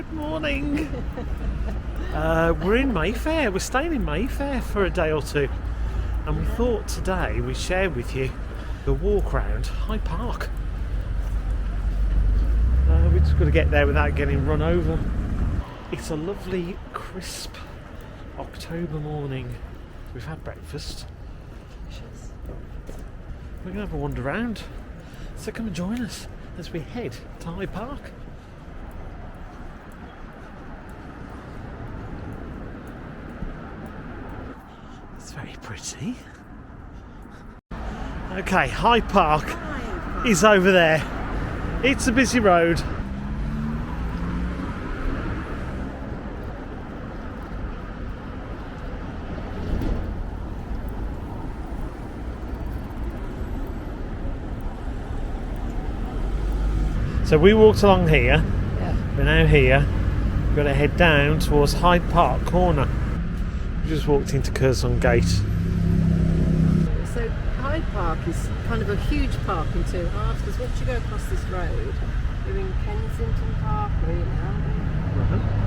Good morning. We're in Mayfair. We're staying in Mayfair for a day or two, and we thought today we'd share with you the walk around Hyde Park. We just got to get there without getting run over. It's a lovely, crisp October morning. We've had breakfast. We're going to have a wander around. So come and join us as we head to Hyde Park. It's very pretty. Okay, Hyde Park is over there. It's a busy road. So we walked along here. We're now here. We've got to head down towards Hyde Park corner. We just walked into Curzon Gate. So Hyde Park is kind of a huge park in two halves, because once you go across this road, you're in Kensington Park, really now.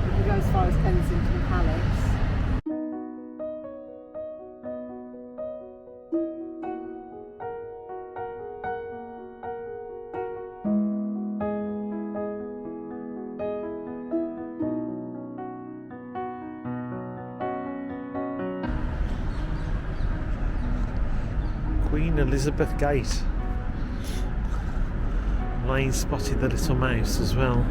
You can go as far as Kensington Palace. Queen Elizabeth Gate. Lane spotted the little mouse as well.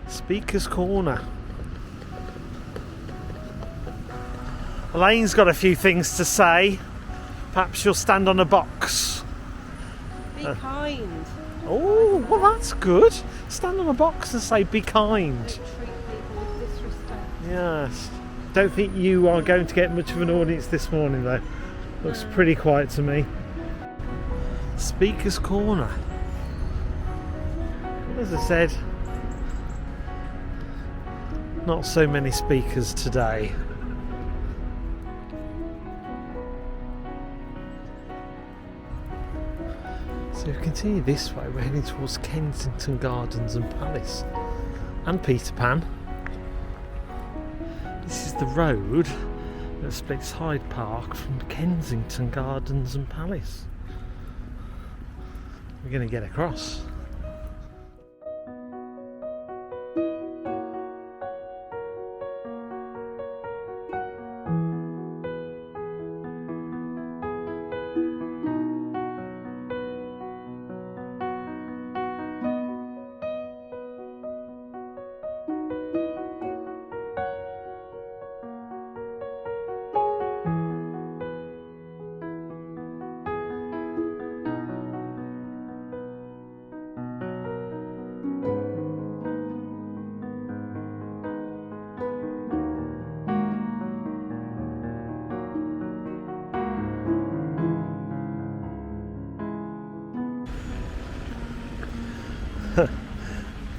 Speaker's Corner. Elaine's got a few things to say. Perhaps she'll stand on a box. Be kind. Oh, well that's good. Stand on a box and say be kind. Don't treat people with disrespect. Yes. Don't think you are going to get much of an audience this morning though. Looks pretty quiet to me. Speaker's Corner. As I said, not so many speakers today. So we continue this way, we're heading towards Kensington Gardens and Palace and Peter Pan. This is the road that splits Hyde Park from Kensington Gardens and Palace. We're going to get across.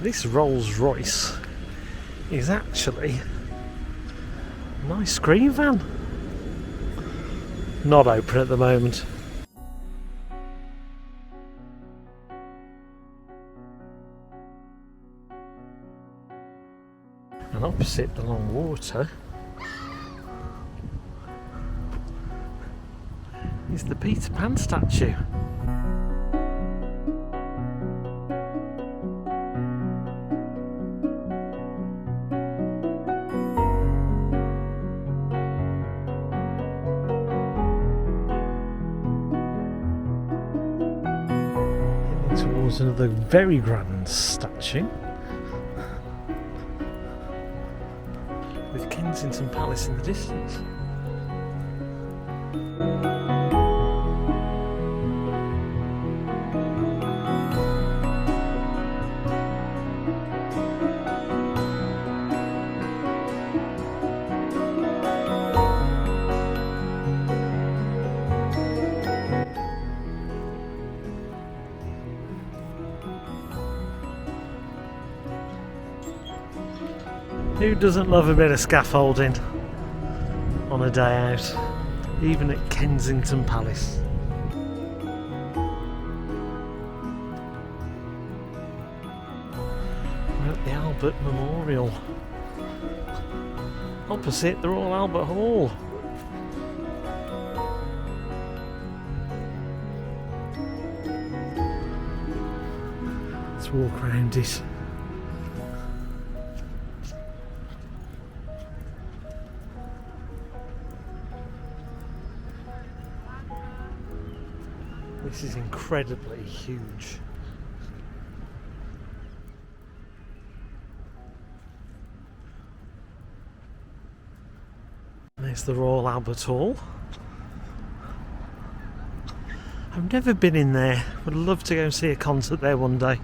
This Rolls Royce is actually a nice green van. Not open at the moment. And opposite the long water is the Peter Pan statue. Towards another very grand statue with Kensington Palace in the distance. Who doesn't love a bit of scaffolding on a day out, even at Kensington Palace? We're at the Albert Memorial. Opposite the Royal Albert Hall. Let's walk around it. This is incredibly huge. There's the Royal Albert Hall. I've never been in there. Would love to go and see a concert there one day.